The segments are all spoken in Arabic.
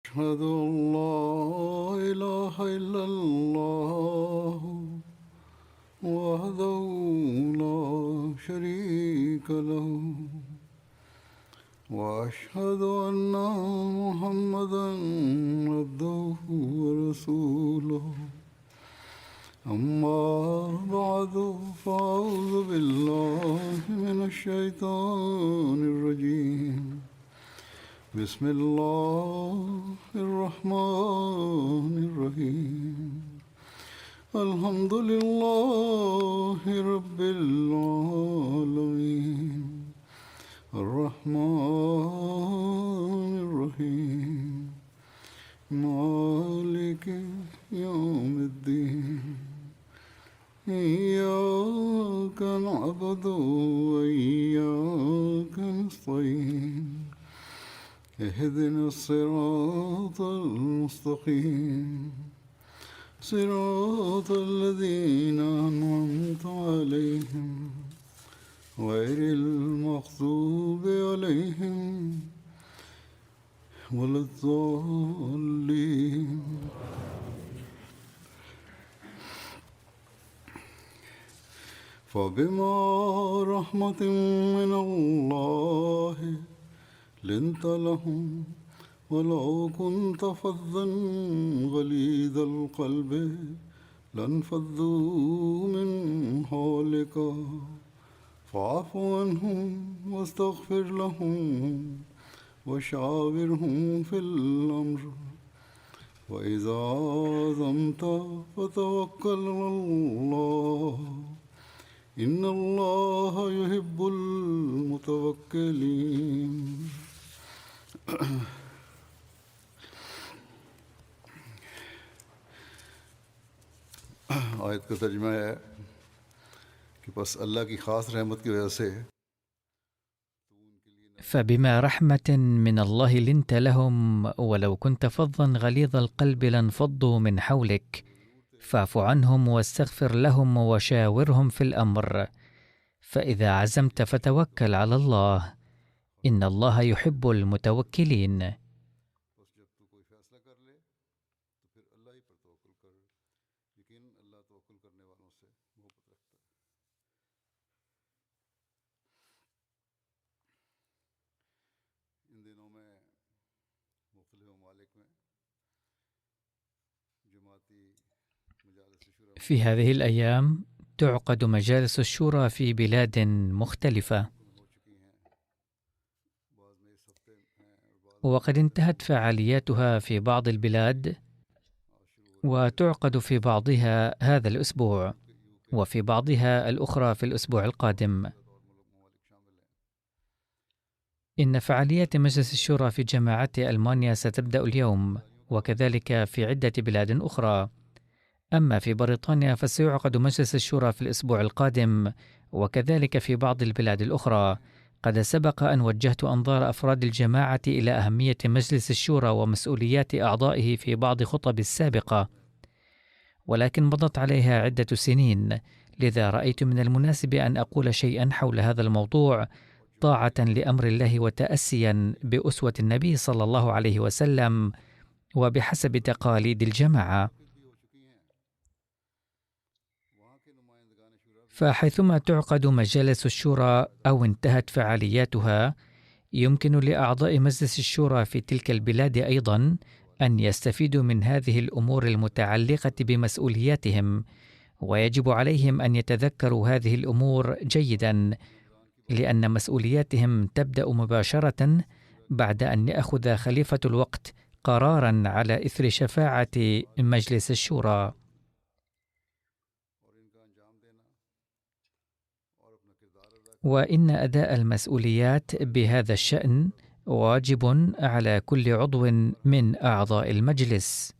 أشهد أن لا إله إلا الله وحده لا شريك له وأشهد أن محمدا عبده ورسوله أما بعد فأعوذ بالله من الشيطان الرجيم بسم الله الرحمن الرحيم الحمد لله رب العالمين الرحمن الرحيم مالك يوم الدين إياك نعبد وإياك نستعين اهدنا الصراط المستقيم صراط الذين أنعمت عليهم غير المغضوب عليهم ولا الضالين. فبما رحمة من الله لنت لهم ولو كنت فظا غليظ القلب لانفضوا من حولك فاعف عنهم واستغفر لهم وشاورهم في الأمر وإذا عزمت فتوكل على الله إن الله يحب المتوكلين. आयत का तर्जुमा है कि बस अल्लाह की खास रहमत की वजह से فبما رحمة من الله لنت لهم ولو كنت فظا غليظ القلب لانفضوا من حولك فاعف عنهم واستغفر لهم وشاورهم في الأمر فإذا عزمت فتوكل على الله إن الله يحب المتوكلين. في هذه الأيام تعقد مجالس الشورى في بلاد مختلفة، وقد انتهت فعالياتها في بعض البلاد، وتعقد في بعضها هذا الأسبوع، وفي بعضها الأخرى في الأسبوع القادم. إن فعاليات مجلس الشورى في جامعات ألمانيا ستبدأ اليوم، وكذلك في عدة بلاد أخرى. أما في بريطانيا فسيعقد مجلس الشورى في الأسبوع القادم، وكذلك في بعض البلاد الأخرى. قد سبق أن وجهت أنظار أفراد الجماعة إلى أهمية مجلس الشورى ومسؤوليات أعضائه في بعض خطب السابقة، ولكن مضت عليها عدة سنين، لذا رأيت من المناسب أن أقول شيئا حول هذا الموضوع طاعة لأمر الله وتأسيا بأسوة النبي صلى الله عليه وسلم وبحسب تقاليد الجماعة. فحيثما تعقد مجالس الشورى أو انتهت فعالياتها، يمكن لأعضاء مجلس الشورى في تلك البلاد أيضا أن يستفيدوا من هذه الأمور المتعلقة بمسؤولياتهم، ويجب عليهم أن يتذكروا هذه الأمور جيدا، لأن مسؤولياتهم تبدأ مباشرة بعد أن يأخذ خليفة الوقت قرارا على إثر شفاعة مجلس الشورى. وإن أداء المسؤوليات بهذا الشأن واجب على كل عضو من أعضاء المجلس.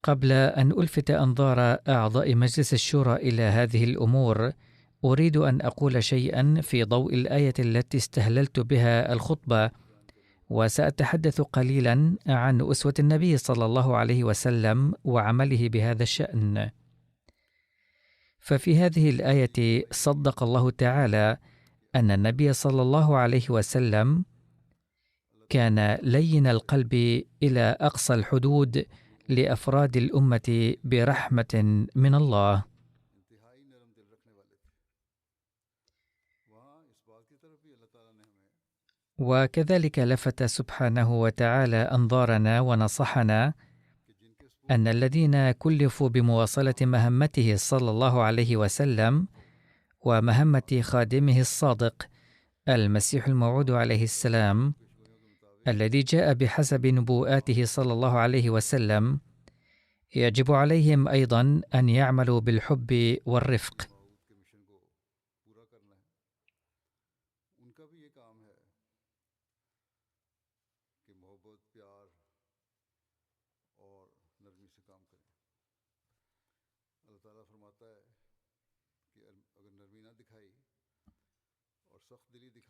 قبل أن ألفت أنظار أعضاء مجلس الشورى إلى هذه الأمور، أريد أن أقول شيئا في ضوء الآية التي استهللت بها الخطبة، وسأتحدث قليلا عن أسوة النبي صلى الله عليه وسلم وعمله بهذا الشأن. ففي هذه الآية صدق الله تعالى أن النبي صلى الله عليه وسلم كان لين القلب إلى أقصى الحدود لأفراد الأمة برحمة من الله. وكذلك لفت سبحانه وتعالى أنظارنا ونصحنا أن الذين كلفوا بمواصلة مهمته صلى الله عليه وسلم ومهمة خادمه الصادق المسيح الموعود عليه السلام الذي جاء بحسب نبوءاته صلى الله عليه وسلم، يجب عليهم أيضا أن يعملوا بالحب والرفق.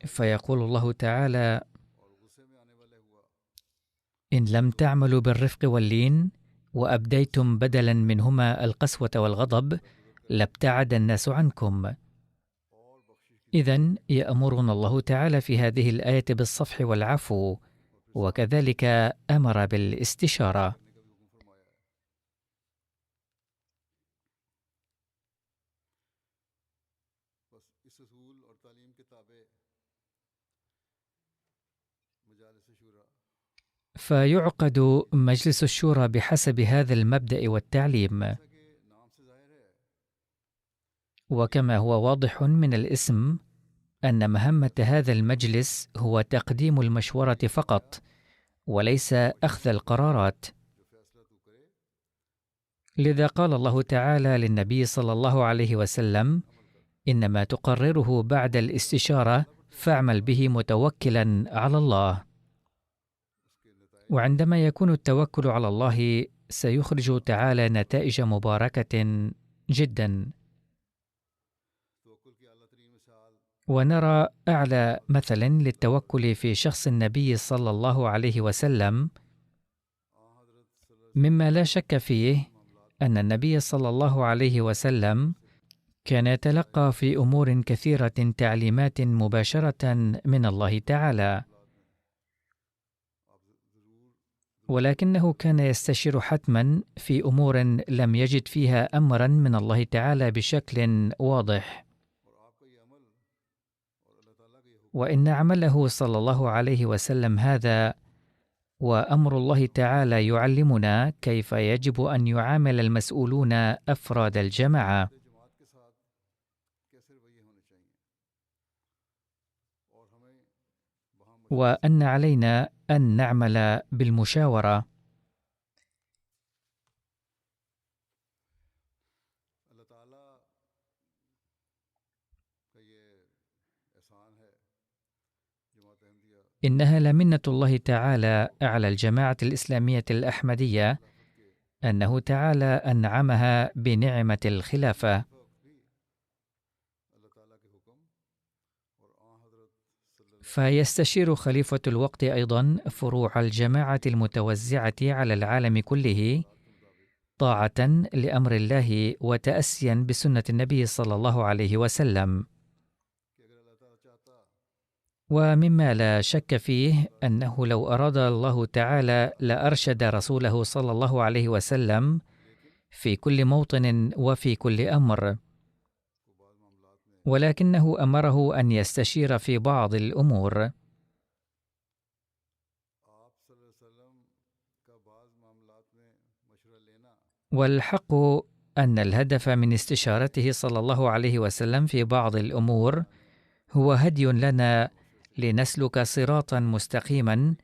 فيقول الله تعالى: إن لم تعملوا بالرفق واللين وأبديتم بدلا منهما القسوة والغضب لابتعد الناس عنكم. إذن يأمرنا الله تعالى في هذه الآية بالصفح والعفو، وكذلك أمر بالاستشارة. فيعقد مجلس الشورى بحسب هذا المبدأ والتعليم. وكما هو واضح من الاسم أن مهمة هذا المجلس هو تقديم المشورة فقط وليس أخذ القرارات. لذا قال الله تعالى للنبي صلى الله عليه وسلم: إنما تقرره بعد الاستشارة فاعمل به متوكلا على الله. وعندما يكون التوكل على الله سيخرج تعالى نتائج مباركة جدا. ونرى أعلى مثل للتوكل في شخص النبي صلى الله عليه وسلم، مما لا شك فيه أن النبي صلى الله عليه وسلم كان يتلقى في أمور كثيرة تعليمات مباشرة من الله تعالى، ولكنه كان يستشير حتما في أمور لم يجد فيها أمرا من الله تعالى بشكل واضح. وإن عمله صلى الله عليه وسلم هذا وأمر الله تعالى يعلمنا كيف يجب أن يعامل المسؤولون أفراد الجماعة. وأن علينا أن نعمل بالمشاورة. إنها لمنة الله تعالى على الجماعة الإسلامية الأحمدية أنه تعالى أنعمها بنعمة الخلافة. فيستشير خليفة الوقت أيضا فروع الجماعة المتوزعة على العالم كله طاعة لأمر الله وتأسيا بسنة النبي صلى الله عليه وسلم. ومما لا شك فيه أنه لو أراد الله تعالى لأرشد رسوله صلى الله عليه وسلم في كل موطن وفي كل أمر، ولكنه أمره أن يستشير في بعض الأمور. والحق أن الهدف من استشارته صلى الله عليه وسلم في بعض الأمور هو هدي لنا لنسلك صراطا مستقيما،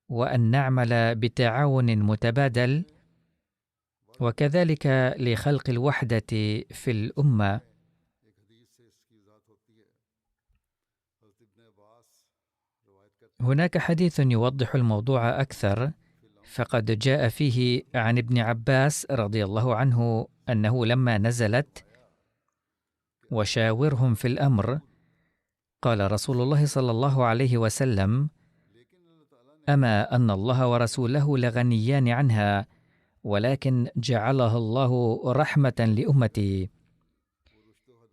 وأن نعمل بتعاون متبادل، وكذلك لخلق الوحدة في الأمة. هناك حديث يوضح الموضوع أكثر، فقد جاء فيه عن ابن عباس رضي الله عنه أنه لما نزلت وشاورهم في الأمر قال رسول الله صلى الله عليه وسلم: أما أن الله ورسوله لغنيان عنها، ولكن جعلها الله رحمة لأمتي،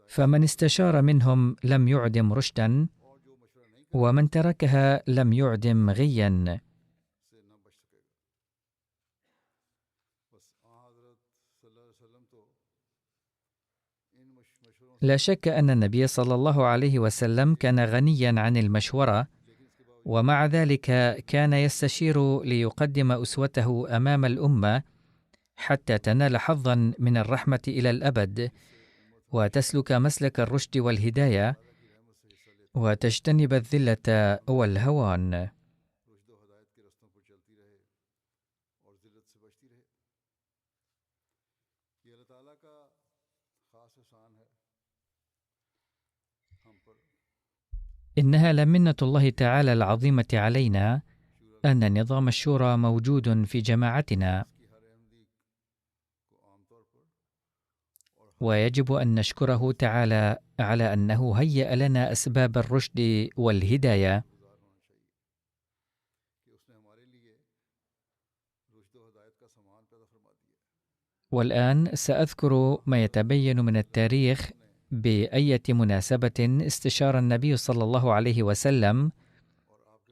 فمن استشار منهم لم يعدم رشدا، ومن تركها لم يعدم غيا. لا شك أن النبي صلى الله عليه وسلم كان غنيا عن المشورة، ومع ذلك كان يستشير ليقدم أسوته أمام الأمة حتى تنال حظا من الرحمة إلى الأبد، وتسلك مسلك الرشد والهداية، وتجتنب الذلة والهوان. إنها لمنة الله تعالى العظيمة علينا أن نظام الشورى موجود في جماعتنا، ويجب أن نشكره تعالى على أنه هيأ لنا أسباب الرشد والهداية. والآن سأذكر ما يتبين من التاريخ بأية مناسبة استشار النبي صلى الله عليه وسلم،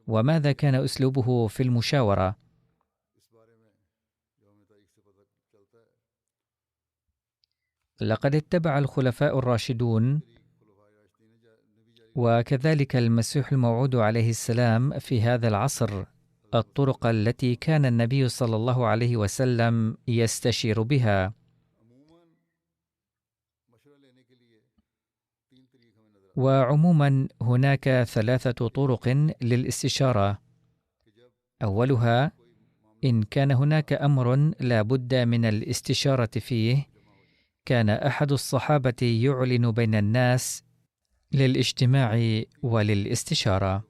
وماذا كان أسلوبه في المشاورة. لقد اتبع الخلفاء الراشدون وكذلك المسيح الموعود عليه السلام في هذا العصر الطرق التي كان النبي صلى الله عليه وسلم يستشير بها. وعموما هناك 3 طرق للاستشارة. أولها، إن كان هناك أمر لا بد من الاستشارة فيه، كان أحد الصحابة يعلن بين الناس للاجتماع وللاستشارة،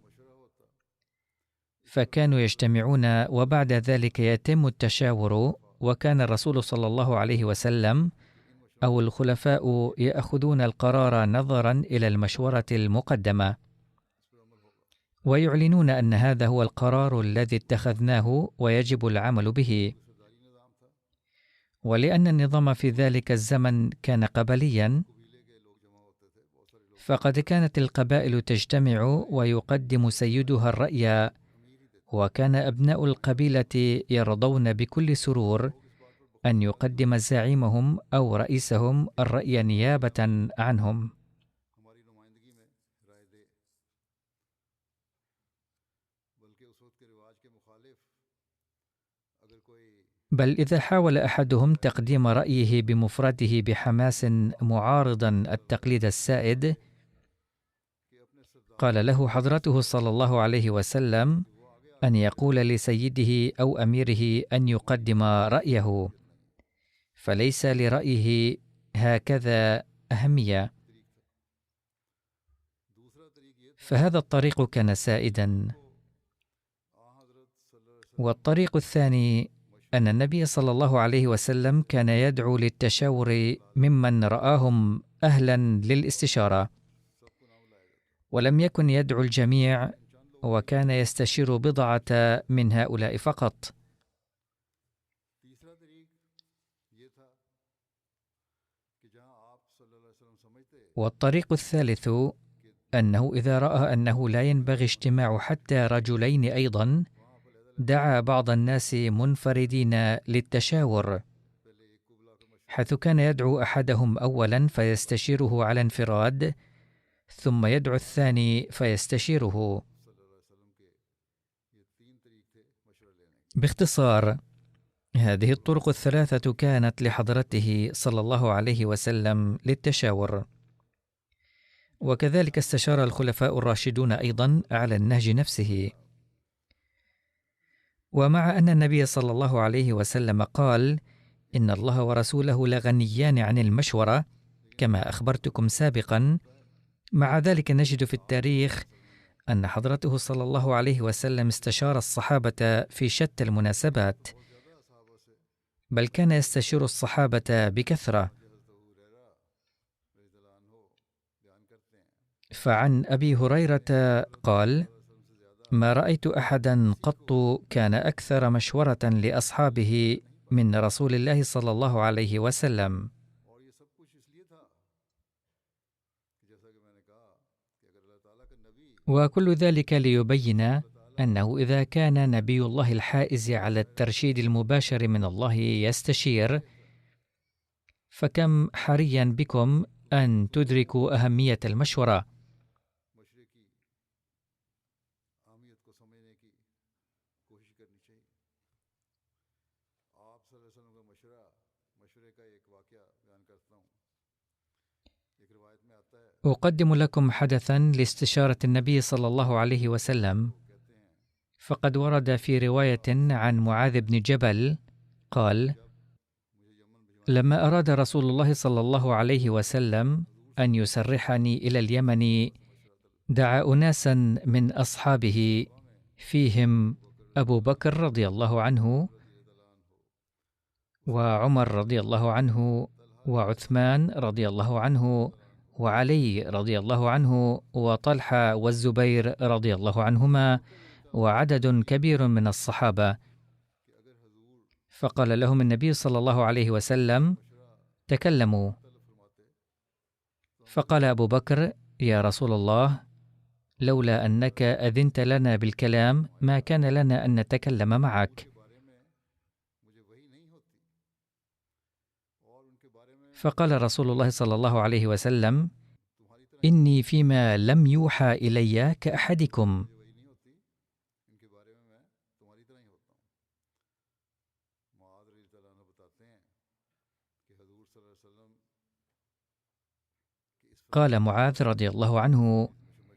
فكانوا يجتمعون وبعد ذلك يتم التشاور، وكان الرسول صلى الله عليه وسلم أو الخلفاء يأخذون القرار نظرا إلى المشورة المقدمة، ويعلنون أن هذا هو القرار الذي اتخذناه ويجب العمل به. ولأن النظام في ذلك الزمن كان قبليا، فقد كانت القبائل تجتمع ويقدم سيدها الرأي، وكان أبناء القبيلة يرضون بكل سرور أن يقدم زعيمهم أو رئيسهم الرأي نيابة عنهم. بل إذا حاول أحدهم تقديم رأيه بمفرده بحماس معارضا التقليد السائد، قال له حضرته صلى الله عليه وسلم أن يقول لسيده أو أميره أن يقدم رأيه، فليس لرأيه هكذا أهمية. فهذا الطريق كان سائدا. والطريق الثاني أن النبي صلى الله عليه وسلم كان يدعو للتشاور ممن رآهم أهلا للاستشارة، ولم يكن يدعو الجميع، وكان يستشير بضعة من هؤلاء فقط. والطريق الثالث أنه إذا رأى أنه لا ينبغي اجتماع حتى رجلين أيضا، دعا بعض الناس منفردين للتشاور، حيث كان يدعو أحدهم أولا فيستشيره على انفراد، ثم يدعو الثاني فيستشيره. باختصار، هذه الطرق الثلاثة كانت لحضرته صلى الله عليه وسلم للتشاور. وكذلك استشار الخلفاء الراشدون أيضا على النهج نفسه. ومع أن النبي صلى الله عليه وسلم قال: إن الله ورسوله لغنيان عن المشورة كما أخبرتكم سابقا، مع ذلك نجد في التاريخ أن حضرته صلى الله عليه وسلم استشار الصحابة في شتى المناسبات، بل كان يستشير الصحابة بكثرة. فعن أبي هريرة قال: ما رأيت أحدا قط كان أكثر مشورة لأصحابه من رسول الله صلى الله عليه وسلم. وكل ذلك ليبين أنه إذا كان نبي الله الحائز على الترشيد المباشر من الله يستشير، فكم حريا بكم أن تدركوا أهمية المشورة. أقدم لكم حدثا لاستشارة النبي صلى الله عليه وسلم، فقد ورد في رواية عن معاذ بن جبل قال: لما أراد رسول الله صلى الله عليه وسلم أن يسرحني إلى اليمن، دعا أناسا من أصحابه فيهم أبو بكر رضي الله عنه، وعمر رضي الله عنه، وعثمان رضي الله عنه، وعلي رضي الله عنه، وطلحة والزبير رضي الله عنهما، وعدد كبير من الصحابة. فقال لهم النبي صلى الله عليه وسلم: تكلموا. فقال أبو بكر: يا رسول الله، لولا أنك أذنت لنا بالكلام ما كان لنا أن نتكلم معك. فقال رسول الله صلى الله عليه وسلم: إني فيما لم يوحى إلي كأحدكم. قال معاذ رضي الله عنه: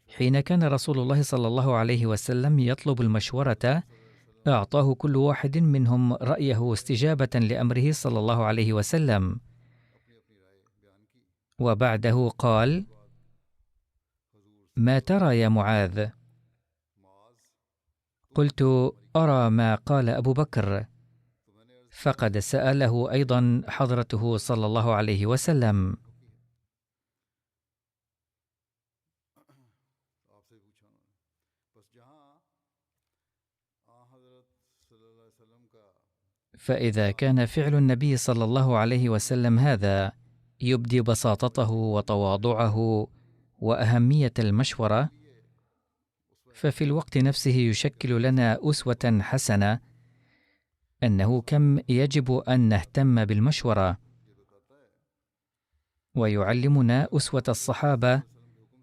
حين كان رسول الله صلى الله عليه وسلم يطلب المشورة، أعطاه كل واحد منهم رأيه استجابة لأمره صلى الله عليه وسلم. وبعده قال: ما ترى يا معاذ؟ قلت: أرى ما قال أبو بكر. فقد سأله أيضا حضرته صلى الله عليه وسلم. فإذا كان فعل النبي صلى الله عليه وسلم هذا يبدي بساطته وتواضعه وأهمية المشورة، ففي الوقت نفسه يشكل لنا أسوة حسنة أنه كم يجب أن نهتم بالمشورة. ويعلمنا أسوة الصحابة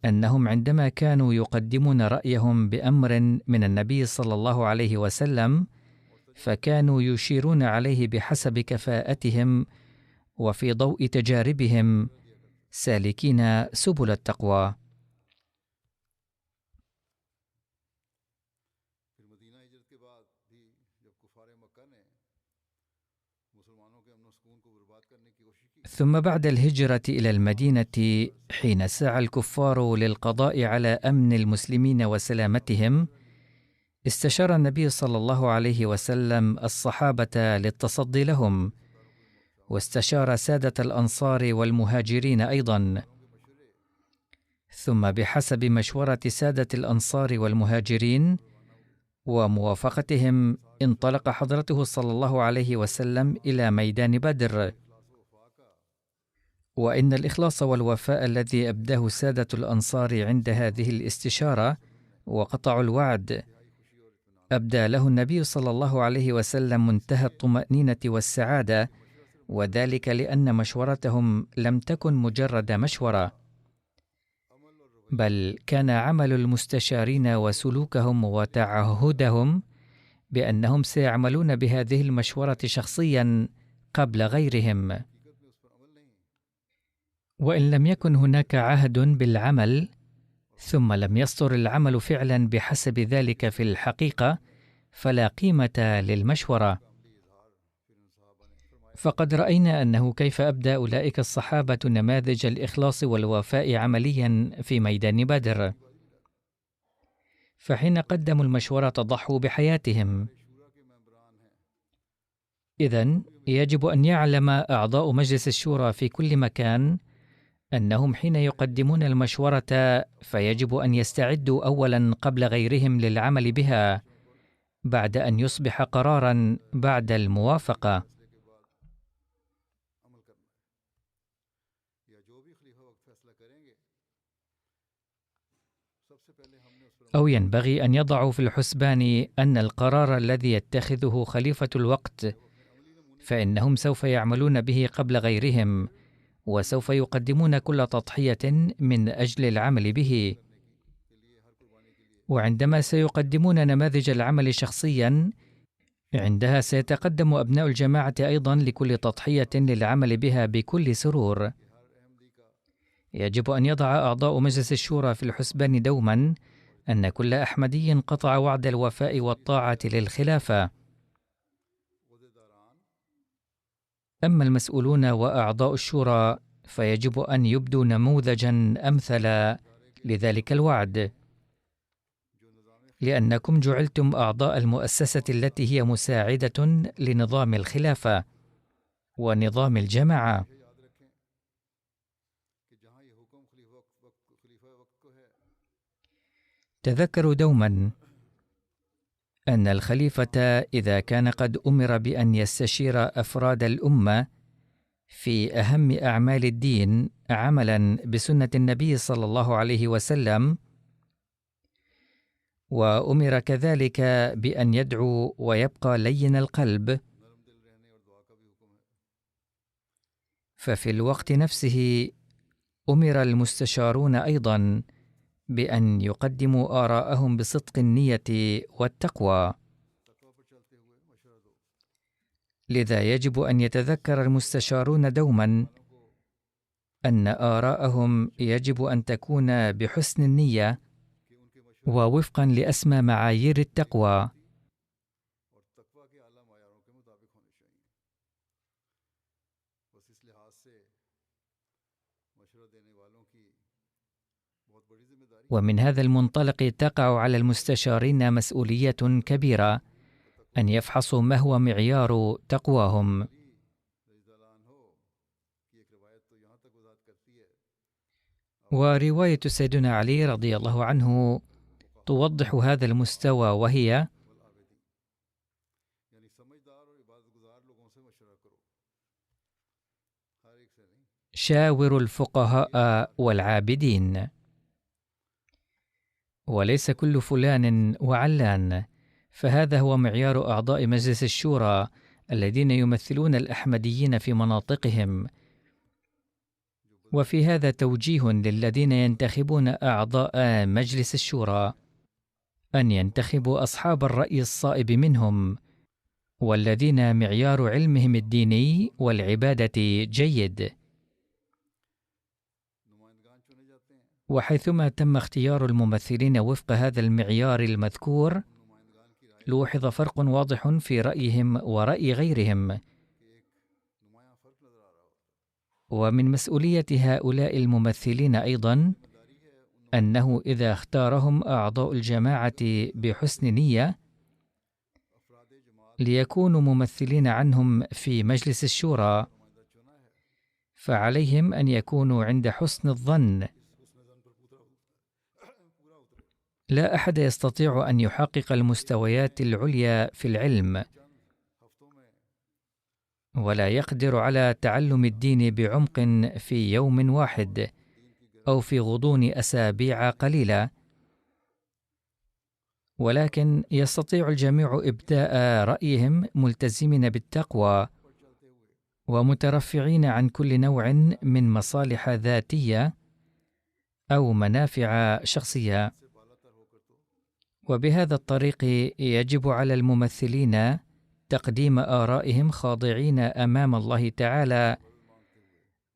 أنهم عندما كانوا يقدمون رأيهم بأمر من النبي صلى الله عليه وسلم، فكانوا يشيرون عليه بحسب كفاءتهم وفي ضوء تجاربهم، سالكين سبل التقوى. ثم بعد الهجرة إلى المدينة، حين سعى الكفار للقضاء على أمن المسلمين وسلامتهم، استشار النبي صلى الله عليه وسلم الصحابة للتصدي لهم، واستشار سادة الأنصار والمهاجرين أيضا. ثم بحسب مشورة سادة الأنصار والمهاجرين وموافقتهم، انطلق حضرته صلى الله عليه وسلم إلى ميدان بدر. وإن الإخلاص والوفاء الذي أبداه سادة الأنصار عند هذه الاستشارة وقطعوا الوعد، أبدى له النبي صلى الله عليه وسلم منتهى الطمأنينة والسعادة، وذلك لأن مشورتهم لم تكن مجرد مشورة، بل كان عمل المستشارين وسلوكهم وتعهدهم بأنهم سيعملون بهذه المشورة شخصيا قبل غيرهم. وإن لم يكن هناك عهد بالعمل، ثم لم يصدر العمل فعلا بحسب ذلك في الحقيقة، فلا قيمة للمشورة. فقد رأينا أنه كيف أبدى أولئك الصحابة نماذج الإخلاص والوفاء عمليا في ميدان بدر. فحين قدموا المشورة ضحوا بحياتهم. إذن يجب أن يعلم أعضاء مجلس الشورى في كل مكان أنهم حين يقدمون المشورة فيجب أن يستعدوا أولا قبل غيرهم للعمل بها، بعد أن يصبح قراراً بعد الموافقة. أو ينبغي أن يضعوا في الحسبان أن القرار الذي يتخذه خليفة الوقت فإنهم سوف يعملون به قبل غيرهم، وسوف يقدمون كل تضحية من أجل العمل به. وعندما سيقدمون نماذج العمل شخصيا، عندها سيتقدم أبناء الجماعة أيضا لكل تضحية للعمل بها بكل سرور. يجب أن يضع أعضاء مجلس الشورى في الحسبان دوما أن كل أحمدي قطع وعد الوفاء والطاعة للخلافة. أما المسؤولون وأعضاء الشورى فيجب أن يبدوا نموذجا أمثل لذلك الوعد، لأنكم جعلتم أعضاء المؤسسة التي هي مساعدة لنظام الخلافة ونظام الجماعة. تذكروا دوما أن الخليفة إذا كان قد أمر بأن يستشير أفراد الأمة في أهم أعمال الدين عملا بسنة النبي صلى الله عليه وسلم، وأمر كذلك بأن يدعو ويبقى لين القلب، ففي الوقت نفسه أمر المستشارون أيضا بأن يقدموا آراءهم بصدق النية والتقوى. لذا يجب أن يتذكر المستشارون دوما أن آراءهم يجب أن تكون بحسن النية ووفقا لأسمى معايير التقوى. ومن هذا المنطلق تقع على المستشارين مسؤولية كبيرة أن يفحصوا ما هو معيار تقواهم. ورواية سيدنا علي رضي الله عنه توضح هذا المستوى، وهي: شاوروا الفقهاء والعابدين. وليس كل فلان وعلان، فهذا هو معيار أعضاء مجلس الشورى الذين يمثلون الأحمديين في مناطقهم. وفي هذا توجيه للذين ينتخبون أعضاء مجلس الشورى أن ينتخبوا أصحاب الرأي الصائب منهم، والذين معيار علمهم الديني والعبادة جيد. وحيثما تم اختيار الممثلين وفق هذا المعيار المذكور، لوحظ فرق واضح في رأيهم ورأي غيرهم. ومن مسؤولية هؤلاء الممثلين أيضا أنه إذا اختارهم أعضاء الجماعة بحسن نية ليكونوا ممثلين عنهم في مجلس الشورى، فعليهم أن يكونوا عند حسن الظن. لا أحد يستطيع أن يحقق المستويات العليا في العلم، ولا يقدر على تعلم الدين بعمق في يوم واحد أو في غضون أسابيع قليلة، ولكن يستطيع الجميع إبداء رأيهم ملتزمين بالتقوى ومترفعين عن كل نوع من مصالح ذاتية أو منافع شخصية. وبهذا الطريق يجب على الممثلين تقديم آرائهم خاضعين أمام الله تعالى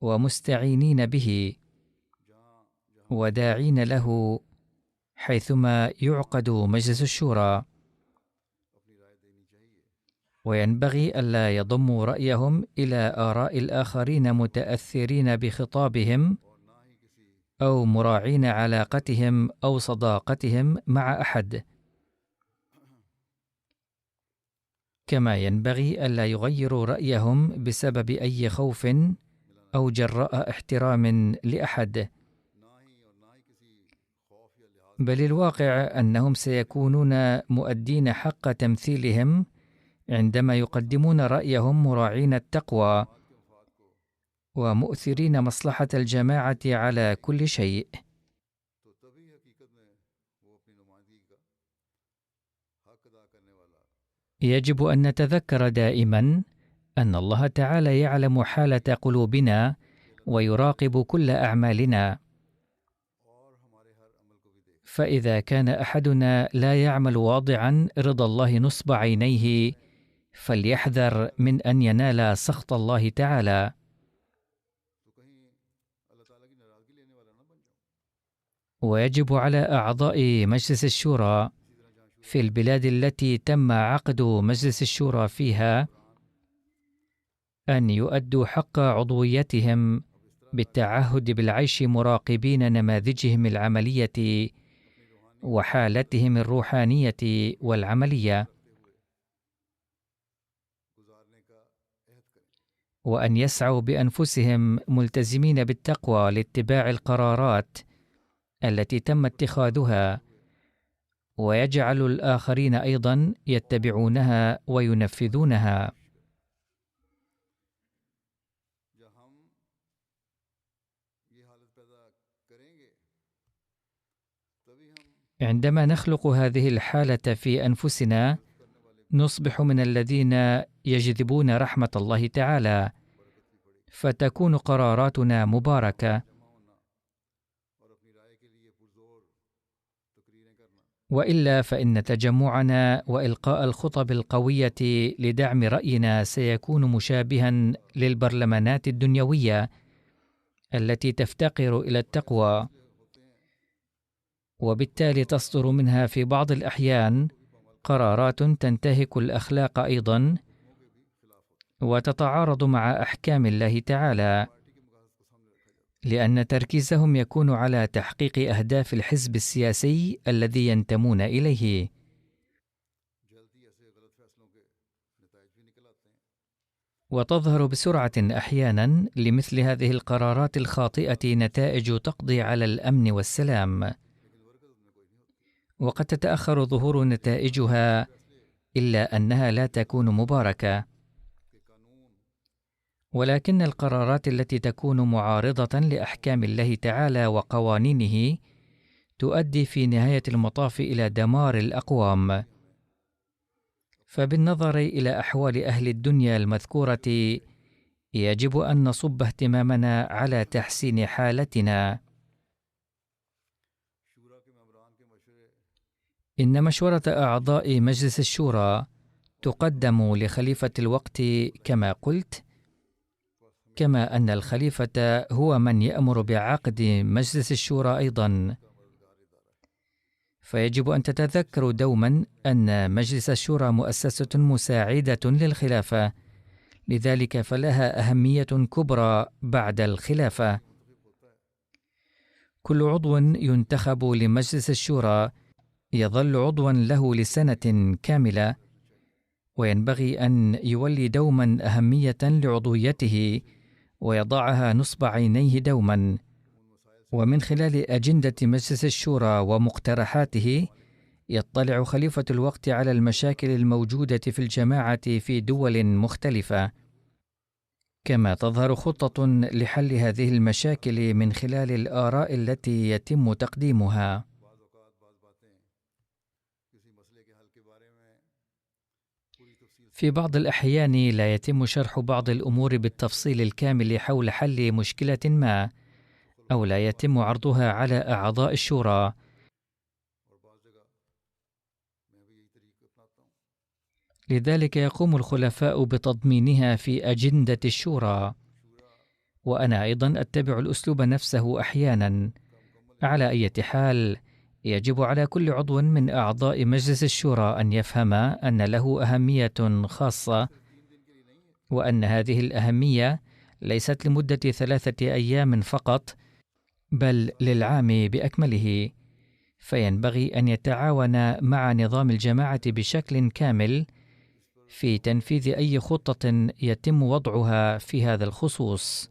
ومستعينين به وداعين له حيثما يعقد مجلس الشورى. وينبغي ألا يضموا رأيهم إلى آراء الآخرين متأثرين بخطابهم أو مراعين علاقتهم أو صداقتهم مع أحد. كما ينبغي ألا يغيروا رأيهم بسبب أي خوف أو جراء احترام لأحد، بل الواقع أنهم سيكونون مؤدين حق تمثيلهم عندما يقدمون رأيهم مراعين التقوى ومؤثرين مصلحة الجماعة على كل شيء. يجب أن نتذكر دائما أن الله تعالى يعلم حالة قلوبنا ويراقب كل أعمالنا، فإذا كان أحدنا لا يعمل واضعا رضا الله نصب عينيه فليحذر من أن ينال سخط الله تعالى. ويجب على أعضاء مجلس الشورى في البلاد التي تم عقد مجلس الشورى فيها أن يؤدوا حق عضويتهم بالتعهد بالعيش مراقبين نماذجهم العملية وحالتهم الروحانية والعملية، وأن يسعوا بأنفسهم ملتزمين بالتقوى لاتباع القرارات التي تم اتخاذها، ويجعل الآخرين أيضا يتبعونها وينفذونها. عندما نخلق هذه الحالة في أنفسنا نصبح من الذين يجذبون رحمة الله تعالى، فتكون قراراتنا مباركة. وإلا فإن تجمعنا وإلقاء الخطب القوية لدعم رأينا سيكون مشابها للبرلمانات الدنيوية التي تفتقر إلى التقوى، وبالتالي تصدر منها في بعض الأحيان قرارات تنتهك الأخلاق أيضا وتتعارض مع أحكام الله تعالى، لأن تركيزهم يكون على تحقيق أهداف الحزب السياسي الذي ينتمون إليه. وتظهر بسرعة أحيانا لمثل هذه القرارات الخاطئة نتائج تقضي على الأمن والسلام، وقد تتأخر ظهور نتائجها إلا أنها لا تكون مباركة. ولكن القرارات التي تكون معارضة لأحكام الله تعالى وقوانينه تؤدي في نهاية المطاف إلى دمار الأقوام. فبالنظر إلى أحوال أهل الدنيا المذكورة يجب أن نصب اهتمامنا على تحسين حالتنا. إن مشورة أعضاء مجلس الشورى تقدم لخليفة الوقت كما قلت، كما أن الخليفة هو من يأمر بعقد مجلس الشورى أيضا. فيجب أن تتذكروا دوما أن مجلس الشورى مؤسسة مساعدة للخلافة، لذلك فلها أهمية كبرى بعد الخلافة. كل عضو ينتخب لمجلس الشورى يظل عضوا له لسنة كاملة، وينبغي أن يولي دوما أهمية لعضويته ويضعها نصب عينيه دوما. ومن خلال أجندة مجلس الشورى ومقترحاته يطلع خليفة الوقت على المشاكل الموجودة في الجماعة في دول مختلفة، كما تظهر خطة لحل هذه المشاكل من خلال الآراء التي يتم تقديمها. في بعض الأحيان لا يتم شرح بعض الأمور بالتفصيل الكامل حول حل مشكلة ما، أو لا يتم عرضها على أعضاء الشورى. لذلك يقوم الخلفاء بتضمينها في أجندة الشورى، وأنا أيضا أتبع الأسلوب نفسه أحيانا. على أي حال، يجب على كل عضو من أعضاء مجلس الشورى أن يفهم أن له أهمية خاصة، وأن هذه الأهمية ليست لمدة 3 أيام فقط، بل للعام بأكمله. فينبغي أن يتعاون مع نظام الجماعة بشكل كامل في تنفيذ أي خطة يتم وضعها في هذا الخصوص،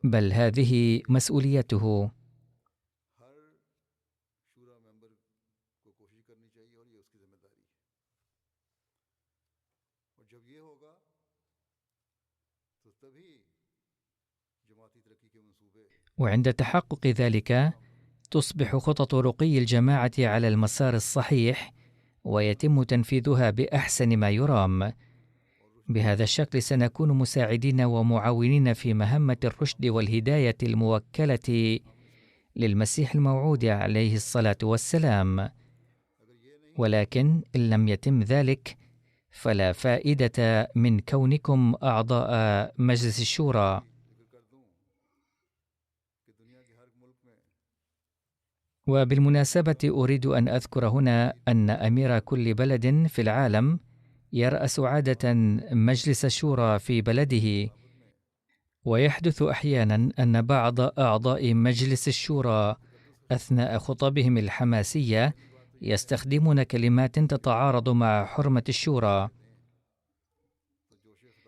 بل هذه مسؤوليته. وعند تحقق ذلك تصبح خطط رقي الجماعة على المسار الصحيح، ويتم تنفيذها بأحسن ما يرام. بهذا الشكل سنكون مساعدين ومعاونين في مهمة الرشد والهداية الموكلة للمسيح الموعود عليه الصلاة والسلام. ولكن إن لم يتم ذلك، فلا فائدة من كونكم أعضاء مجلس الشورى. وبالمناسبة أريد أن أذكر هنا أن أمير كل بلد في العالم يرأس عادة مجلس الشورى في بلده، ويحدث أحيانا أن بعض أعضاء مجلس الشورى أثناء خطبهم الحماسية يستخدمون كلمات تتعارض مع حرمة الشورى.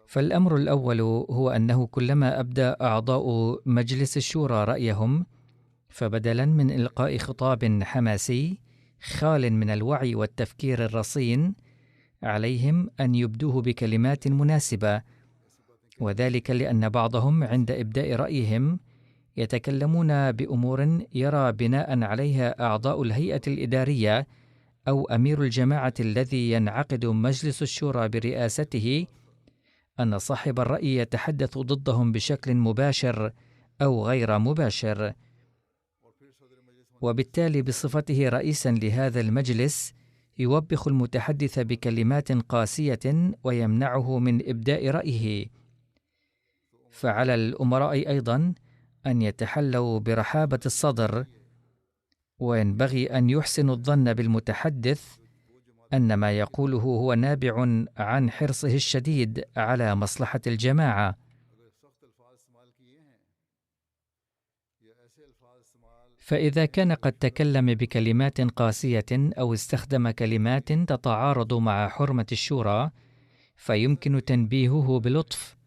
فالأمر الأول هو أنه كلما أبدى أعضاء مجلس الشورى رأيهم، فبدلا من إلقاء خطاب حماسي خال من الوعي والتفكير الرصين، عليهم أن يبدوه بكلمات مناسبة، وذلك لأن بعضهم عند إبداء رأيهم يتكلمون بأمور يرى بناء عليها أعضاء الهيئة الإدارية أو أمير الجماعة الذي ينعقد مجلس الشورى برئاسته أن صاحب الرأي يتحدث ضدهم بشكل مباشر أو غير مباشر. وبالتالي بصفته رئيسا لهذا المجلس يوبخ المتحدث بكلمات قاسية ويمنعه من إبداء رأيه. فعلى الأمراء أيضا أن يتحلوا برحابة الصدر، وينبغي أن يحسنوا الظن بالمتحدث أن ما يقوله هو نابع عن حرصه الشديد على مصلحة الجماعة. فإذا كان قد تكلم بكلمات قاسية أو استخدم كلمات تتعارض مع حرمة الشورى، فيمكن تنبيهه بلطف،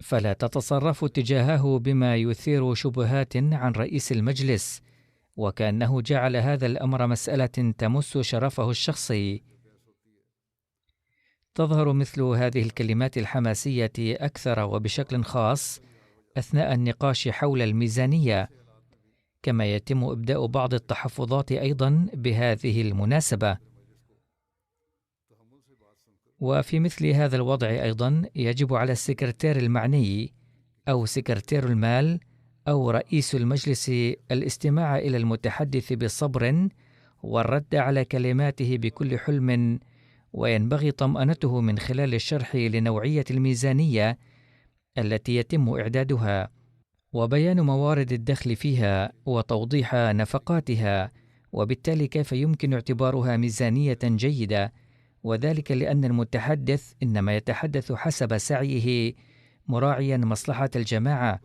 فلا تتصرفوا تجاهه بما يثير شبهات عن رئيس المجلس، وكأنه جعل هذا الأمر مسألة تمس شرفه الشخصي. تظهر مثل هذه الكلمات الحماسية أكثر وبشكل خاص أثناء النقاش حول الميزانية، كما يتم إبداء بعض التحفظات أيضا بهذه المناسبة. وفي مثل هذا الوضع أيضا يجب على السكرتير المعني أو سكرتير المال أو رئيس المجلس الاستماع إلى المتحدث بصبر والرد على كلماته بكل حلم، وينبغي طمأنته من خلال الشرح لنوعية الميزانية التي يتم إعدادها، وبيان موارد الدخل فيها وتوضيح نفقاتها، وبالتالي كيف يمكن اعتبارها ميزانية جيدة، وذلك لأن المتحدث إنما يتحدث حسب سعيه مراعيا مصلحة الجماعة،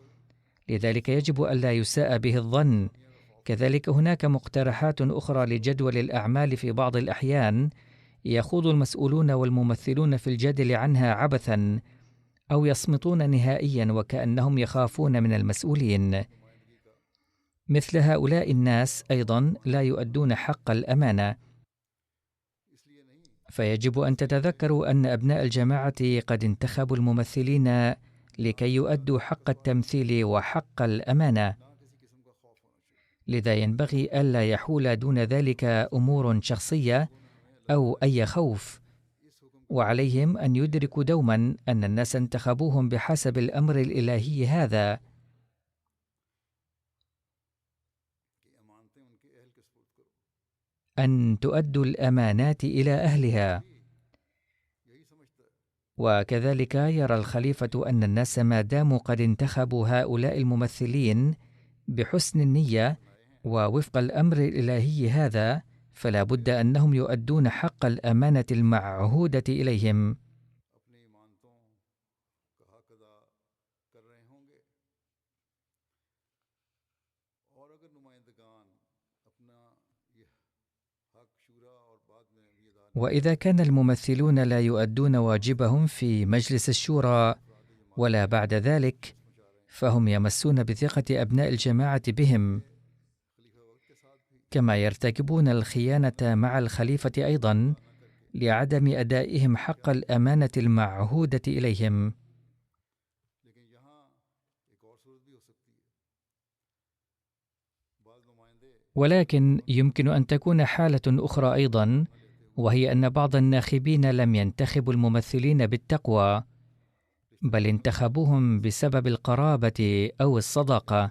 لذلك يجب ألا يساء به الظن. كذلك هناك مقترحات أخرى لجدول الأعمال في بعض الأحيان يخوض المسؤولون والممثلون في الجدل عنها عبثا أو يصمتون نهائيا وكأنهم يخافون من المسؤولين. مثل هؤلاء الناس أيضا لا يؤدون حق الأمانة. فيجب أن تتذكروا أن أبناء الجماعة قد انتخبوا الممثلين لكي يؤدوا حق التمثيل وحق الأمانة، لذا ينبغي ألا يحول دون ذلك أمور شخصية أو أي خوف، وعليهم أن يدركوا دوما أن الناس انتخبوهم بحسب الأمر الإلهي هذا. أن تؤدوا الأمانات إلى أهلها. وكذلك يرى الخليفة أن الناس ما داموا قد انتخبوا هؤلاء الممثلين بحسن النية ووفق الأمر الإلهي هذا، فلا بد أنهم يؤدون حق الأمانة المعهودة إليهم. وإذا كان الممثلون لا يؤدون واجبهم في مجلس الشورى ولا بعد ذلك، فهم يمسون بثقة أبناء الجماعة بهم، كما يرتكبون الخيانة مع الخليفة أيضا لعدم أدائهم حق الأمانة المعهودة إليهم. ولكن يمكن أن تكون حالة أخرى أيضا، وهي أن بعض الناخبين لم ينتخبوا الممثلين بالتقوى، بل انتخبوهم بسبب القرابة أو الصداقة.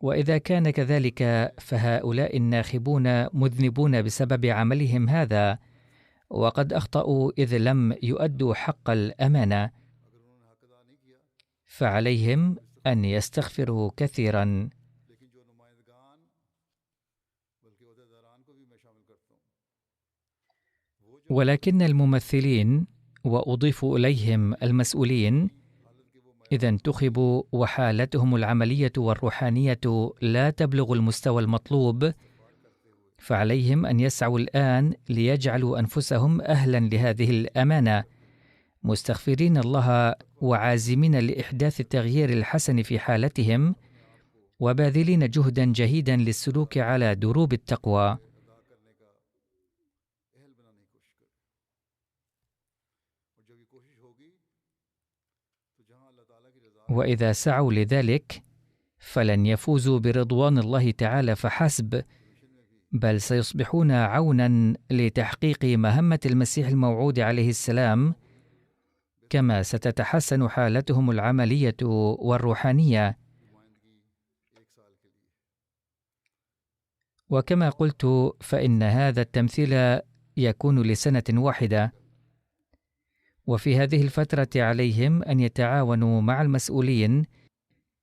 وإذا كان كذلك فهؤلاء الناخبون مذنبون بسبب عملهم هذا، وقد أخطأوا إذ لم يؤدوا حق الأمانة، فعليهم أن يستغفروا كثيرا. ولكن الممثلين، وأضيف إليهم المسؤولين، إذا انتخبوا وحالتهم العملية والروحانية لا تبلغ المستوى المطلوب، فعليهم أن يسعوا الآن ليجعلوا أنفسهم أهلا لهذه الأمانة، مستغفرين الله وعازمين لإحداث التغيير الحسن في حالتهم، وباذلين جهدا جهيدا للسلوك على دروب التقوى. وإذا سعوا لذلك فلن يفوزوا برضوان الله تعالى فحسب، بل سيصبحون عونا لتحقيق مهمة المسيح الموعود عليه السلام، كما ستتحسن حالتهم العملية والروحانية. وكما قلت، فإن هذا التمثيل يكون لسنة واحدة، وفي هذه الفترة عليهم أن يتعاونوا مع المسؤولين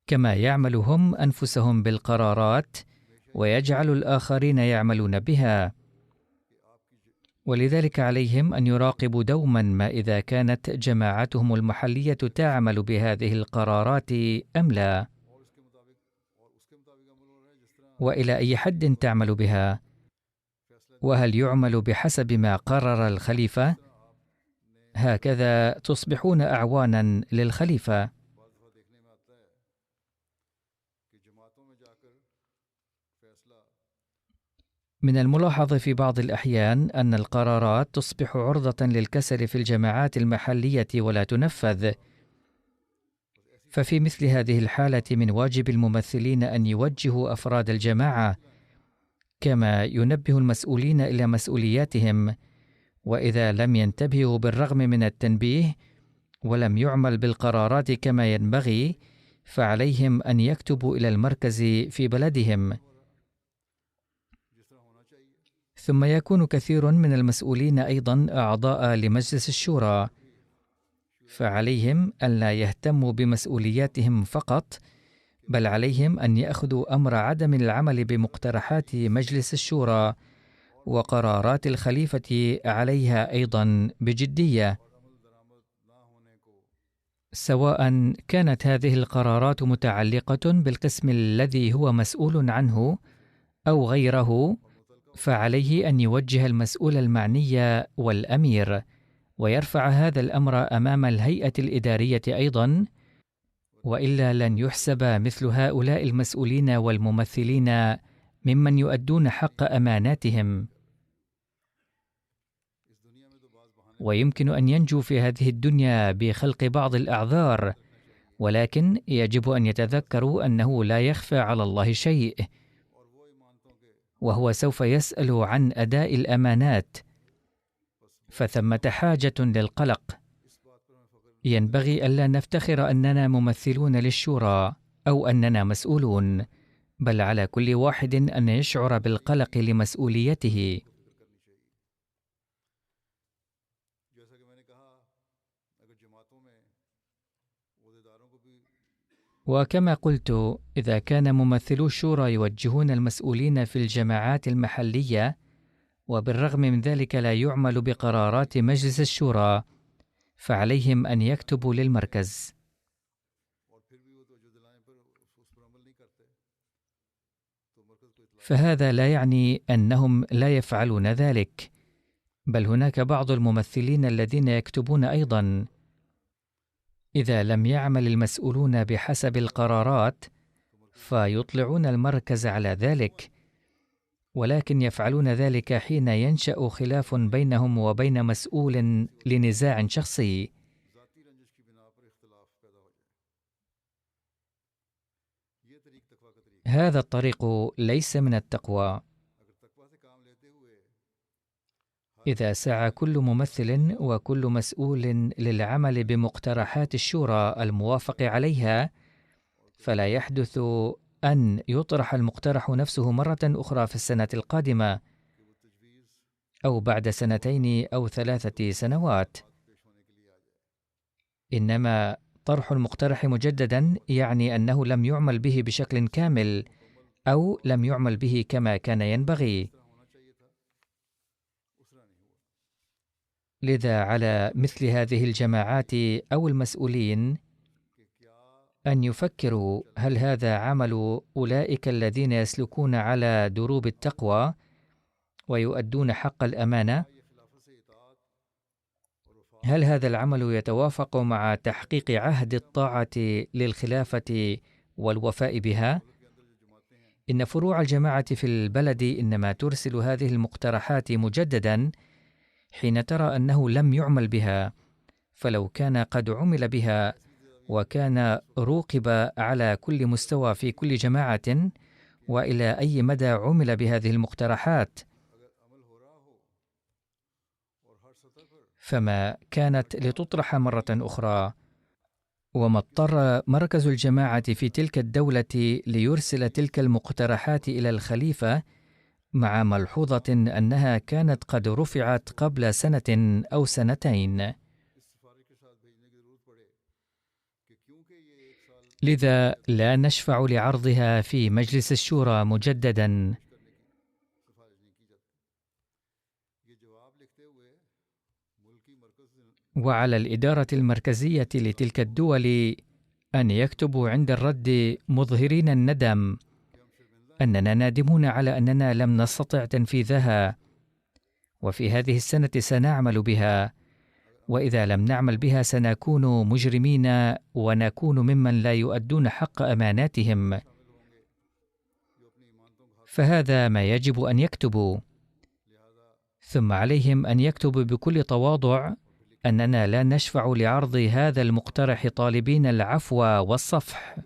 كما يعمل هم أنفسهم بالقرارات، ويجعل الآخرين يعملون بها. ولذلك عليهم أن يراقبوا دوما ما إذا كانت جماعتهم المحلية تعمل بهذه القرارات أم لا، وإلى أي حد تعمل بها، وهل يعمل بحسب ما قرر الخليفة. هكذا تصبحون أعوانا للخليفة. من الملاحظ في بعض الأحيان أن القرارات تصبح عرضة للكسل في الجماعات المحلية ولا تنفذ، ففي مثل هذه الحالة من واجب الممثلين أن يوجهوا أفراد الجماعة، كما ينبه المسؤولين إلى مسؤولياتهم، وإذا لم ينتبهوا بالرغم من التنبيه ولم يعمل بالقرارات كما ينبغي، فعليهم أن يكتبوا إلى المركز في بلدهم. ثم يكون كثير من المسؤولين أيضا أعضاء لمجلس الشورى، فعليهم ألا يهتموا بمسؤولياتهم فقط، بل عليهم أن يأخذوا أمر عدم العمل بمقترحات مجلس الشورى وقرارات الخليفة عليها أيضا بجدية، سواء كانت هذه القرارات متعلقة بالقسم الذي هو مسؤول عنه أو غيره، فعليه أن يوجه المسؤول المعني والأمير، ويرفع هذا الأمر أمام الهيئة الإدارية أيضا، وإلا لن يحسب مثل هؤلاء المسؤولين والممثلين ممن يؤدون حق أماناتهم. ويمكن أن ينجو في هذه الدنيا بخلق بعض الأعذار، ولكن يجب أن يتذكروا أنه لا يخفى على الله شيء، وهو سوف يسأل عن أداء الأمانات، فثمة حاجة للقلق. ينبغي ألا نفتخر أننا ممثلون للشورى أو أننا مسؤولون، بل على كل واحد أن يشعر بالقلق لمسؤوليته. وكما قلت، إذا كان ممثلو الشورى يوجهون المسؤولين في الجماعات المحلية، وبالرغم من ذلك لا يعمل بقرارات مجلس الشورى، فعليهم أن يكتبوا للمركز. فهذا لا يعني أنهم لا يفعلون ذلك، بل هناك بعض الممثلين الذين يكتبون أيضا. إذا لم يعمل المسؤولون بحسب القرارات فيطلعون المركز على ذلك، ولكن يفعلون ذلك حين ينشأ خلاف بينهم وبين مسؤول لنزاع شخصي. هذا الطريق ليس من التقوى. إذا سعى كل ممثل وكل مسؤول للعمل بمقترحات الشورى الموافق عليها، فلا يحدث أن يطرح المقترح نفسه مرة أخرى في السنة القادمة أو بعد 2 أو 3 سنوات. إنما طرح المقترح مجددا يعني أنه لم يعمل به بشكل كامل أو لم يعمل به كما كان ينبغي. لذا على مثل هذه الجماعات أو المسؤولين أن يفكروا: هل هذا عمل أولئك الذين يسلكون على دروب التقوى ويؤدون حق الأمانة؟ هل هذا العمل يتوافق مع تحقيق عهد الطاعة للخلافة والوفاء بها؟ إن فروع الجماعة في البلد إنما ترسل هذه المقترحات مجددا حين ترى أنه لم يعمل بها، فلو كان قد عمل بها وكان روقب على كل مستوى في كل جماعة وإلى أي مدى عمل بهذه المقترحات، فما كانت لتطرح مرة أخرى. وما اضطر مركز الجماعة في تلك الدولة ليرسل تلك المقترحات إلى الخليفة، مع ملحوظة أنها كانت قد رفعت قبل 1 أو 2. لذا لا نشفع لعرضها في مجلس الشورى مجددا. وعلى الإدارة المركزية لتلك الدول أن يكتبوا عند الرد مظهرين الندم أننا نادمون على أننا لم نستطع تنفيذها، وفي هذه السنة سنعمل بها، وإذا لم نعمل بها سنكون مجرمين ونكون ممن لا يؤدون حق أماناتهم. فهذا ما يجب أن يكتبوا. ثم عليهم أن يكتبوا بكل تواضع أننا لا نشفع لعرض هذا المقترح طالبين العفو والصفح.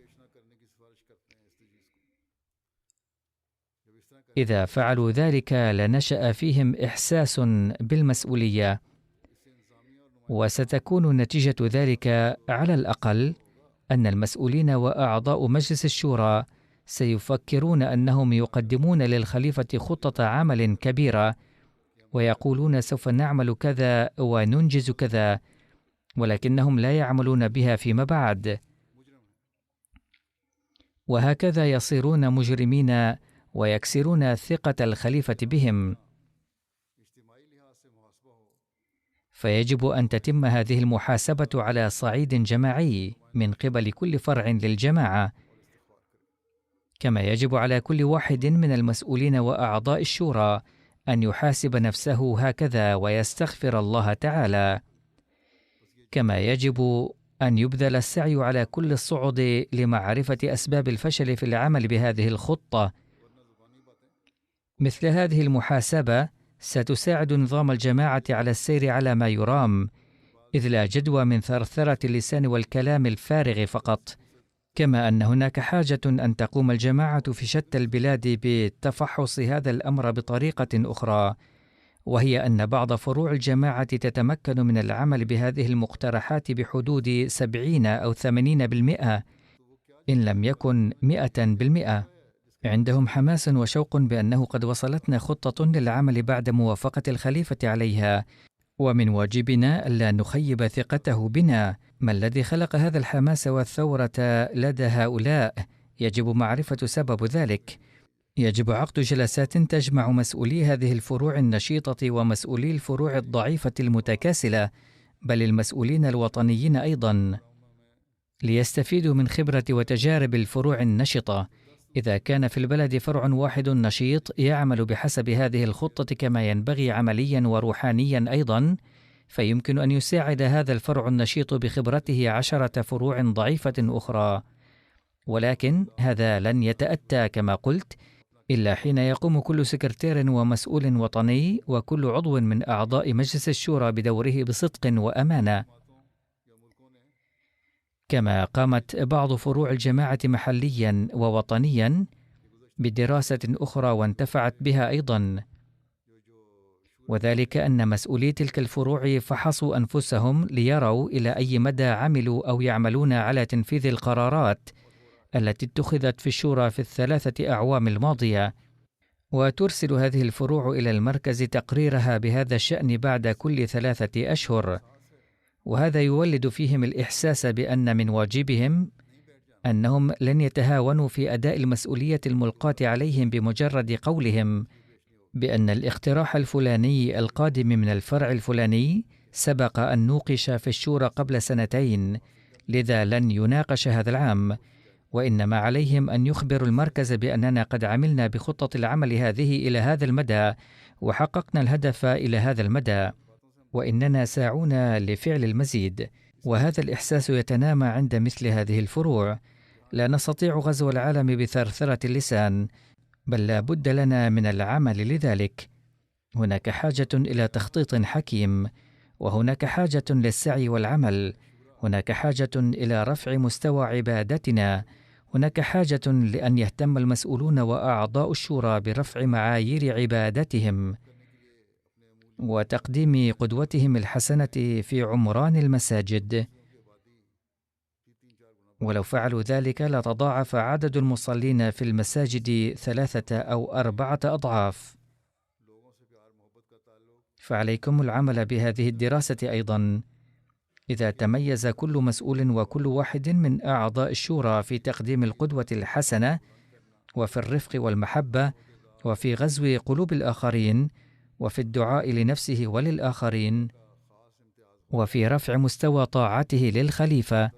إذا فعلوا ذلك لنشأ فيهم إحساس بالمسؤولية، وستكون نتيجة ذلك على الأقل أن المسؤولين وأعضاء مجلس الشورى سيفكرون أنهم يقدمون للخليفة خطة عمل كبيرة ويقولون سوف نعمل كذا وننجز كذا، ولكنهم لا يعملون بها فيما بعد، وهكذا يصيرون مجرمين ويكسرون ثقة الخليفة بهم. فيجب أن تتم هذه المحاسبة على صعيد جماعي من قبل كل فرع للجماعة، كما يجب على كل واحد من المسؤولين وأعضاء الشورى أن يحاسب نفسه هكذا ويستغفر الله تعالى، كما يجب أن يبذل السعي على كل الصعد لمعرفة أسباب الفشل في العمل بهذه الخطة. مثل هذه المحاسبة ستساعد نظام الجماعة على السير على ما يرام، إذ لا جدوى من ثرثرة اللسان والكلام الفارغ فقط. كما أن هناك حاجة أن تقوم الجماعة في شتى البلاد بتفحص هذا الأمر بطريقة أخرى، وهي أن بعض فروع الجماعة تتمكن من العمل بهذه المقترحات بحدود 70 أو 80%، إن لم يكن 100%. عندهم حماس وشوق بأنه قد وصلتنا خطة للعمل بعد موافقة الخليفة عليها، ومن واجبنا ألا نخيب ثقته بنا. ما الذي خلق هذا الحماس والثورة لدى هؤلاء؟ يجب معرفة سبب ذلك. يجب عقد جلسات تجمع مسؤولي هذه الفروع النشيطة ومسؤولي الفروع الضعيفة المتكاسلة، بل المسؤولين الوطنيين أيضا، ليستفيدوا من خبرة وتجارب الفروع النشطة. إذا كان في البلد فرع واحد نشيط يعمل بحسب هذه الخطة كما ينبغي عمليا وروحانيا أيضا، فيمكن أن يساعد هذا الفرع النشيط بخبرته 10 فروع ضعيفة أخرى. ولكن هذا لن يتأتى كما قلت إلا حين يقوم كل سكرتير ومسؤول وطني وكل عضو من أعضاء مجلس الشورى بدوره بصدق وأمانة. كما قامت بعض فروع الجماعة محليا ووطنيا بدراسة أخرى وانتفعت بها أيضا، وذلك أن مسؤولي تلك الفروع فحصوا أنفسهم ليروا إلى أي مدى عملوا أو يعملون على تنفيذ القرارات التي اتخذت في الشورى في ال3 أعوام الماضية، وترسل هذه الفروع إلى المركز تقريرها بهذا الشأن بعد كل 3 أشهر، وهذا يولد فيهم الإحساس بأن من واجبهم أنهم لن يتهاونوا في أداء المسؤولية الملقاة عليهم بمجرد قولهم بأن الاقتراح الفلاني القادم من الفرع الفلاني سبق أن نوقش في الشورى قبل 2 سنين، لذا لن يناقش هذا العام، وإنما عليهم أن يخبروا المركز بأننا قد عملنا بخطة العمل هذه إلى هذا المدى وحققنا الهدف إلى هذا المدى، وإننا ساعون لفعل المزيد. وهذا الإحساس يتنامى عند مثل هذه الفروع. لا نستطيع غزو العالم بثرثرة اللسان، بل لا بد لنا من العمل لذلك. هناك حاجة إلى تخطيط حكيم، وهناك حاجة للسعي والعمل، هناك حاجة إلى رفع مستوى عبادتنا، هناك حاجة لأن يهتم المسؤولون وأعضاء الشورى برفع معايير عبادتهم وتقديم قدوتهم الحسنة في عمران المساجد. ولو فعلوا ذلك لتضاعف عدد المصلين في المساجد 3 أو 4 أضعاف. فعليكم العمل بهذه الدراسة أيضا. إذا تميز كل مسؤول وكل واحد من أعضاء الشورى في تقديم القدوة الحسنة وفي الرفق والمحبة وفي غزو قلوب الآخرين وفي الدعاء لنفسه وللآخرين وفي رفع مستوى طاعته للخليفة،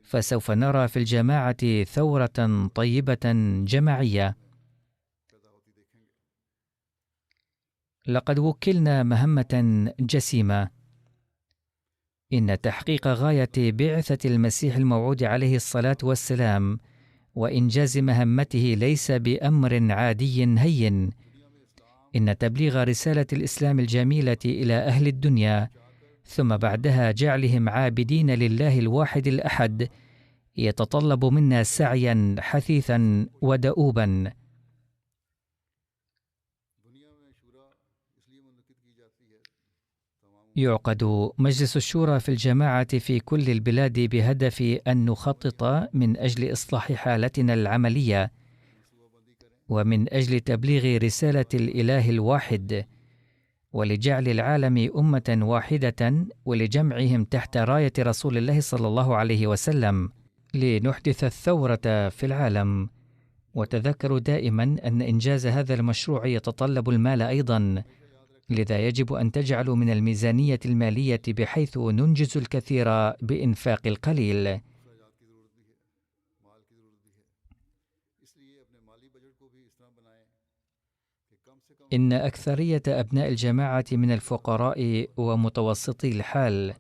فسوف نرى في الجماعة ثورة طيبة جماعية. لقد وكلنا مهمة جسيمة. إن تحقيق غاية بعثة المسيح الموعود عليه الصلاة والسلام وإنجاز مهمته ليس بأمر عادي هين. إن تبليغ رسالة الإسلام الجميلة إلى أهل الدنيا ثم بعدها جعلهم عابدين لله الواحد الأحد يتطلب منا سعيا حثيثا ودؤوبا. يعقد مجلس الشورى في الجماعة في كل البلاد بهدف أن نخطط من أجل إصلاح حالتنا العملية ومن أجل تبليغ رسالة الإله الواحد، ولجعل العالم أمة واحدة ولجمعهم تحت راية رسول الله صلى الله عليه وسلم لنحدث الثورة في العالم. وتذكروا دائما أن إنجاز هذا المشروع يتطلب المال أيضا، لذا يجب أن تجعلوا من الميزانية المالية بحيث ننجز الكثير بإنفاق القليل. إن أكثرية أبناء الجماعة من الفقراء ومتوسطي الحال،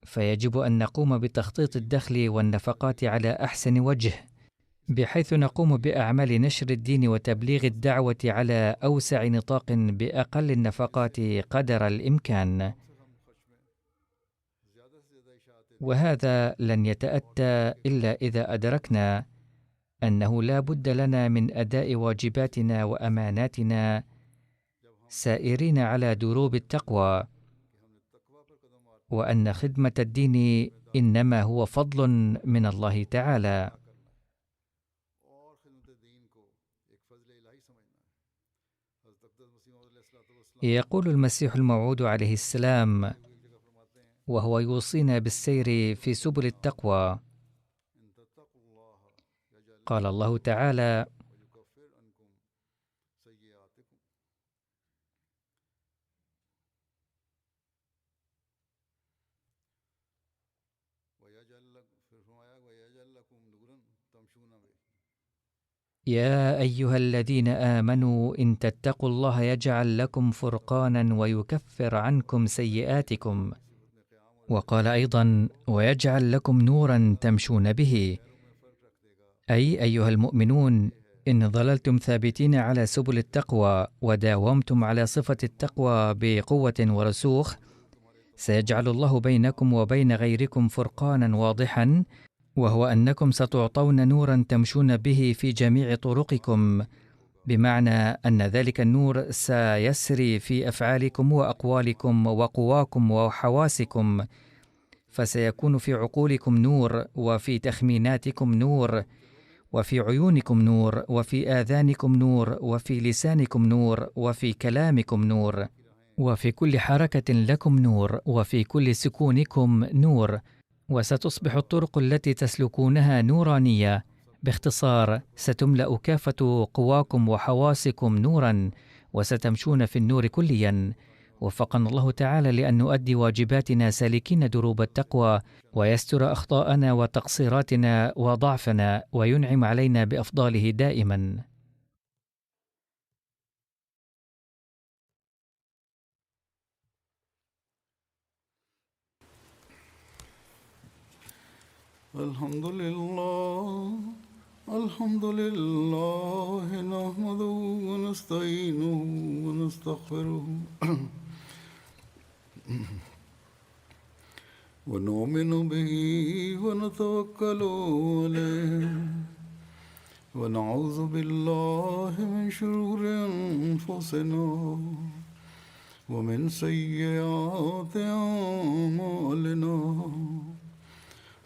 فيجب أن نقوم بتخطيط الدخل والنفقات على أحسن وجه، بحيث نقوم بأعمال نشر الدين وتبليغ الدعوة على أوسع نطاق بأقل النفقات قدر الإمكان. وهذا لن يتأتى إلا إذا أدركنا أنه لا بد لنا من أداء واجباتنا وأماناتنا سائرين على دروب التقوى، وأن خدمة الدين إنما هو فضل من الله تعالى. يقول المسيح الموعود عليه السلام وهو يوصينا بالسير في سبل التقوى، قال الله تعالى: يا أيها الذين آمنوا إن تتقوا الله يجعل لكم فرقانا ويكفر عنكم سيئاتكم. وقال أيضا: ويجعل لكم نورا تمشون به. أي أيها المؤمنون، إن ظللتم ثابتين على سبل التقوى وداومتم على صفة التقوى بقوة ورسوخ، سيجعل الله بينكم وبين غيركم فرقانا واضحا، وهو أنكم ستعطون نورا تمشون به في جميع طرقكم، بمعنى أن ذلك النور سيسري في أفعالكم وأقوالكم وقواكم وحواسكم، فسيكون في عقولكم نور، وفي تخميناتكم نور، وفي عيونكم نور، وفي آذانكم نور، وفي لسانكم نور، وفي كلامكم نور، وفي كل حركة لكم نور، وفي كل سكونكم نور، وستصبح الطرق التي تسلكونها نورانية. باختصار، ستملأ كافة قواكم وحواسكم نورا، وستمشون في النور كليا. وفقنا الله تعالى لأن نؤدي واجباتنا سالكين دروب التقوى، ويستر أخطاءنا وتقصيراتنا وضعفنا، وينعم علينا بأفضاله دائما. الحمد لله الحمد لله نحمده ونستعينه ونستغفره ونؤمن به ونتوكل عليه ونعوذ بالله من شرور أنفسنا ومن سيئات أعمالنا.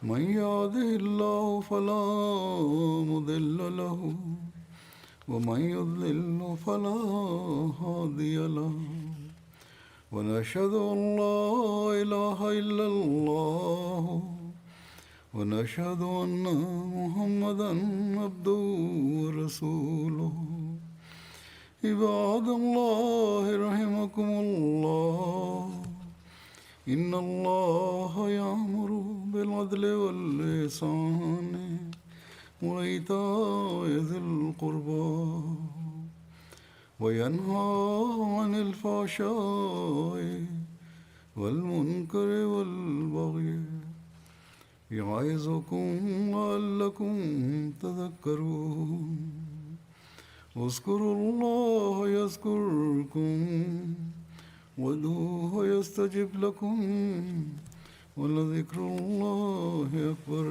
من يهده الله فلا مضل له ومن يضلل فلا هادي له. ونشهد أن لا إله إلا الله ونشهد أن محمدا عبده ورسوله. عباد الله رحمكم الله، إن الله يأمر بالعدل والإحسان وإيتاء ذي القربى وينهى عن الفحشاء والمنكر والبغي يعظكم لعلكم تذكرون. اذكروا الله يذكركم وادعوه يستجب لكم ولذكر الله أكبر.